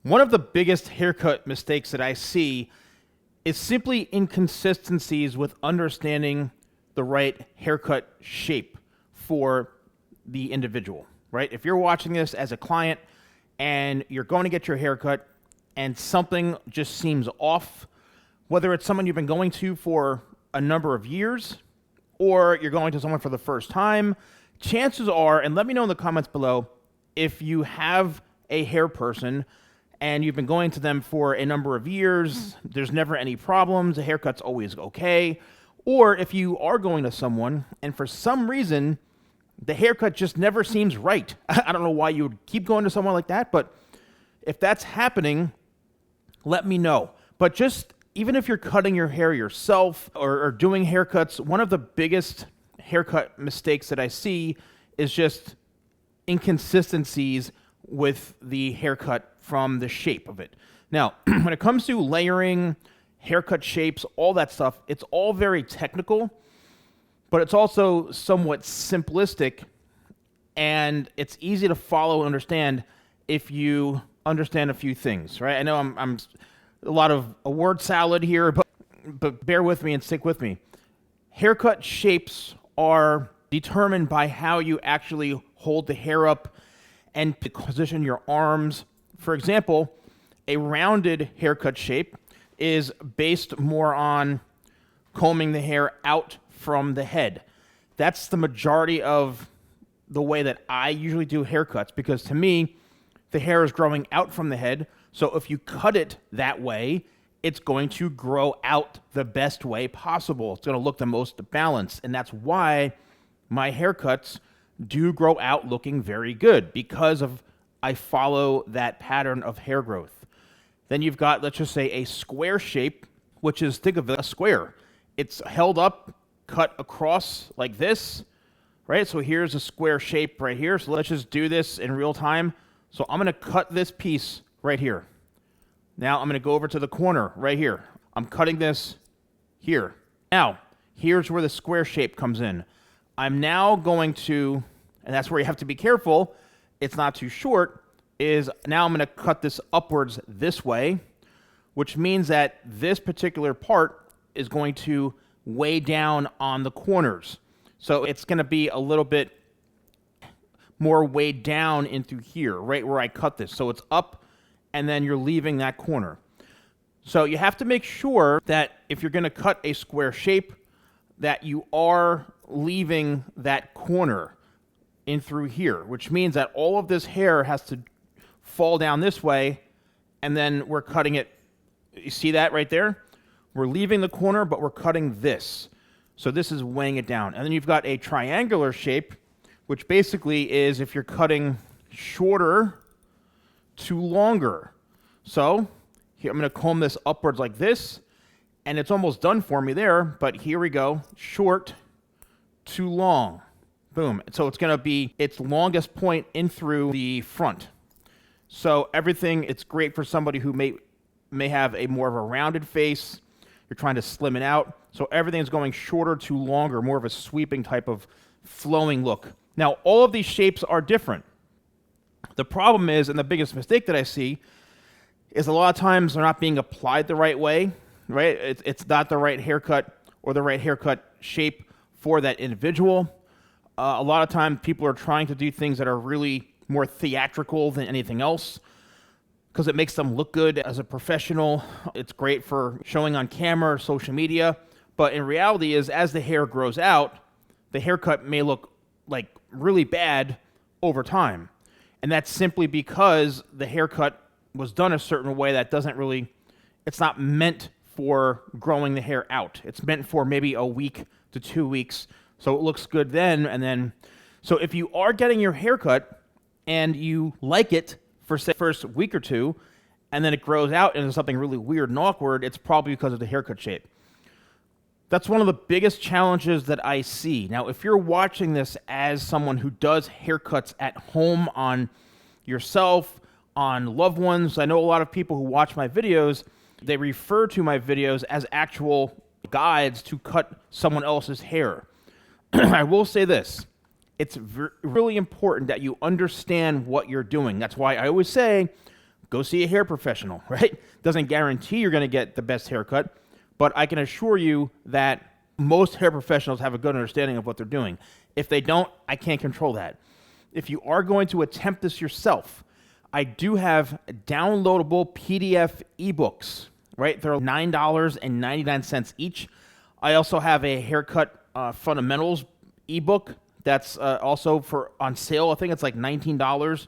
One of the biggest haircut mistakes that I see is simply inconsistencies with understanding the right haircut shape for the individual, right? If you're watching this as a client and you're going to get your haircut and something just seems off, whether it's someone you've been going to for a number of years or you're going to someone for the first time, chances are, and let me know in the comments below, if you have a hair person and you've been going to them for a number of years, there's never any problems, the haircut's always okay. Or if you are going to someone and for some reason, the haircut just never seems right. I don't know why you would keep going to someone like that, but if that's happening, let me know. But just even if you're cutting your hair yourself or doing haircuts, one of the biggest haircut mistakes that I see is just inconsistencies with the haircut from the shape of it. Now, when it comes to layering, haircut shapes, all that stuff, it's all very technical, but it's also somewhat simplistic, and it's easy to follow and understand if you understand a few things, right? I know I'm a lot of a word salad here, but bear with me and stick with me. Haircut shapes are determined by how you actually hold the hair up and position your arms. For example, a rounded haircut shape is based more on combing the hair out from the head. That's the majority of the way that I usually do haircuts, because to me, the hair is growing out from the head. So if you cut it that way, it's going to grow out the best way possible. It's going to look the most balanced. And that's why my haircuts do grow out looking very good, because of I follow that pattern of hair growth. Then you've got, let's just say, a square shape, which is, think of it, a square. It's held up, cut across like this, right? So here's a square shape right here. So let's just do this in real time. So I'm going to cut this piece right here. Now I'm going to go over to the corner right here. I'm cutting this here. Now, here's where the square shape comes in. I'm now going to, and that's where you have to be careful, it's not too short, is now I'm going to cut this upwards this way, which means that this particular part is going to weigh down on the corners. So it's going to be a little bit more weighed down into here, right where I cut this. So it's up, and then you're leaving that corner. So you have to make sure that if you're going to cut a square shape, that you are leaving that corner in through here, which means that all of this hair has to fall down this way, and then we're cutting it. You see that right there? We're leaving the corner, but we're cutting this. So this is weighing it down. And then you've got a triangular shape, which basically is if you're cutting shorter to longer. So here, I'm going to comb this upwards like this, and it's almost done for me there, but here we go, short to long. Boom. So it's going to be its longest point in through the front. So everything, it's great for somebody who may have a more of a rounded face. You're trying to slim it out. So everything's going shorter to longer, more of a sweeping type of flowing look. Now, all of these shapes are different. The problem is, and the biggest mistake that I see, is a lot of times they're not being applied the right way, right? It's not the right haircut or the right haircut shape for that individual. A lot of times people are trying to do things that are really more theatrical than anything else because it makes them look good as a professional. It's great for showing on camera or social media. But in reality is, as the hair grows out, the haircut may look like really bad over time. And that's simply because the haircut was done a certain way that doesn't really, it's not meant for growing the hair out. It's meant for maybe a week to 2 weeks. So it looks good then, and then, so if you are getting your haircut and you like it for say first week or two, and then it grows out into something really weird and awkward, it's probably because of the haircut shape. That's one of the biggest challenges that I see. Now, if you're watching this as someone who does haircuts at home on yourself, on loved ones, I know a lot of people who watch my videos, they refer to my videos as actual guides to cut someone else's hair. I will say this, it's really important that you understand what you're doing. That's why I always say, go see a hair professional, right? Doesn't guarantee you're going to get the best haircut, but I can assure you that most hair professionals have a good understanding of what they're doing. If they don't, I can't control that. If you are going to attempt this yourself, I do have downloadable PDF ebooks, right? They're $9.99 each. I also have a haircut fundamentals ebook that's also on sale. I think it's like $19.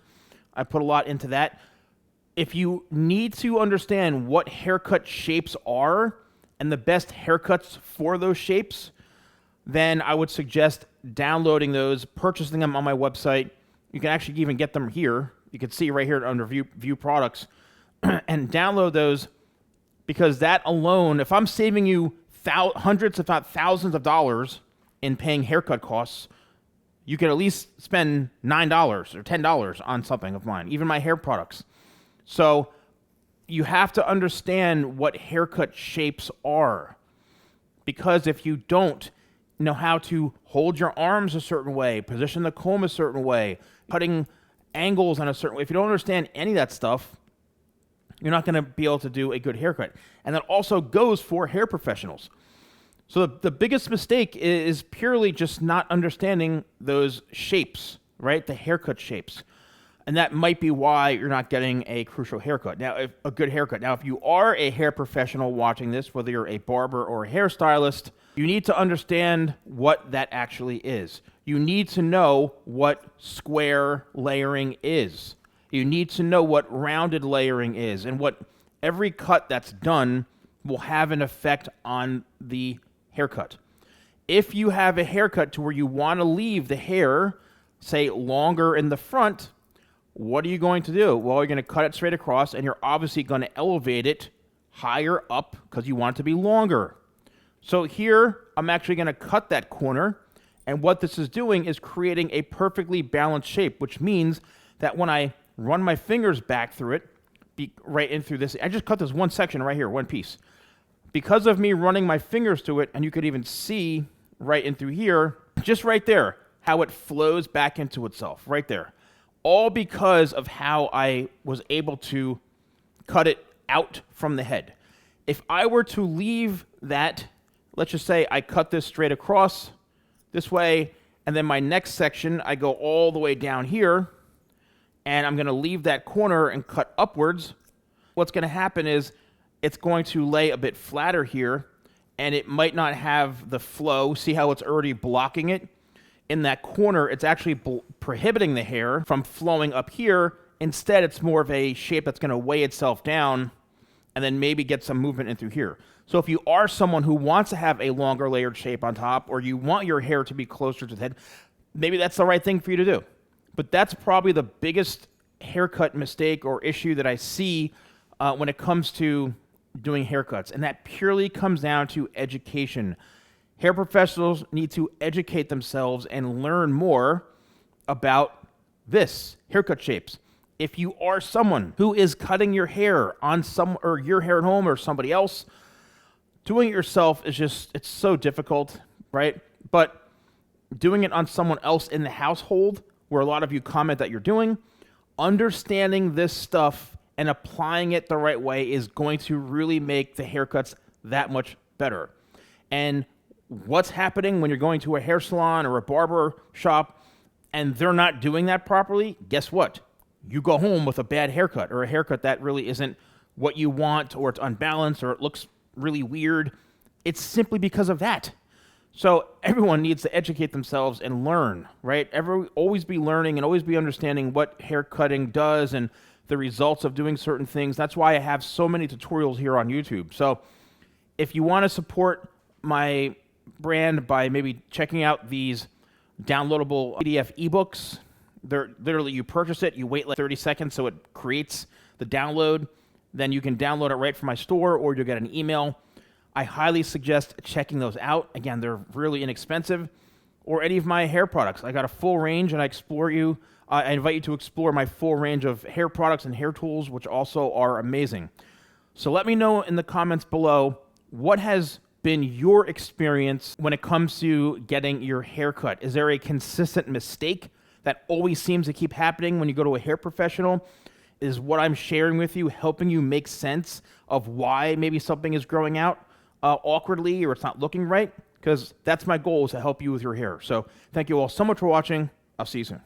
I put a lot into that. If you need to understand what haircut shapes are and the best haircuts for those shapes, then I would suggest downloading those, purchasing them on my website. You can actually even get them here. You can see right here under view products and download those, because that alone, if I'm saving you hundreds if not thousands of dollars in paying haircut costs, you can at least spend $9 or $10 on something of mine, even my hair products. So you have to understand what haircut shapes are, because if you don't know how to hold your arms a certain way, position the comb a certain way, cutting angles on a certain way, if you don't understand any of that stuff, you're not going to be able to do a good haircut. And that also goes for hair professionals. So the biggest mistake is purely just not understanding those shapes, right? The haircut shapes. And that might be why you're not getting a crucial haircut. Now, a good haircut. Now, if you are a hair professional watching this, whether you're a barber or a hairstylist, you need to understand what that actually is. You need to know what square layering is. You need to know what rounded layering is, and what every cut that's done will have an effect on the haircut. If you have a haircut to where you want to leave the hair, say, longer in the front, what are you going to do? Well, you're going to cut it straight across, and you're obviously going to elevate it higher up because you want it to be longer. So here, I'm actually going to cut that corner, and what this is doing is creating a perfectly balanced shape, which means that when I run my fingers back through it, right in through this, I just cut this one section right here, one piece. Because of me running my fingers to it, and you could even see right in through here, just right there, how it flows back into itself, right there. All because of how I was able to cut it out from the head. If I were to leave that, let's just say I cut this straight across this way, and then my next section, I go all the way down here, and I'm going to leave that corner and cut upwards, what's going to happen is it's going to lay a bit flatter here, and it might not have the flow. See how it's already blocking it? In that corner, it's actually prohibiting the hair from flowing up here. Instead, it's more of a shape that's going to weigh itself down and then maybe get some movement in through here. So if you are someone who wants to have a longer layered shape on top, or you want your hair to be closer to the head, maybe that's the right thing for you to do. But that's probably the biggest haircut mistake or issue that I see when it comes to doing haircuts. And that purely comes down to education. Hair professionals need to educate themselves and learn more about this, haircut shapes. If you are someone who is cutting your hair on or your hair at home or somebody else, doing it yourself is it's so difficult, right? But doing it on someone else in the household, where a lot of you comment that you're doing, understanding this stuff and applying it the right way is going to really make the haircuts that much better. And what's happening when you're going to a hair salon or a barber shop and they're not doing that properly? Guess what? You go home with a bad haircut, or a haircut that really isn't what you want, or it's unbalanced, or it looks really weird. It's simply because of that. So everyone needs to educate themselves and learn, right? Always be learning and always be understanding what hair cutting does and the results of doing certain things. That's why I have so many tutorials here on YouTube. So if you want to support my brand by maybe checking out these downloadable PDF ebooks, they're literally, you purchase it, you wait like 30 seconds so it creates the download, then you can download it right from my store, or you'll get an email. I highly suggest checking those out. Again, they're really inexpensive. Or any of my hair products. I got a full range, and I invite you to explore my full range of hair products and hair tools, which also are amazing. So let me know in the comments below, what has been your experience when it comes to getting your hair cut? Is there a consistent mistake that always seems to keep happening when you go to a hair professional? Is what I'm sharing with you helping you make sense of why maybe something is growing out awkwardly or it's not looking right? Because that's my goal, is to help you with your hair. So thank you all so much for watching. I'll see you soon.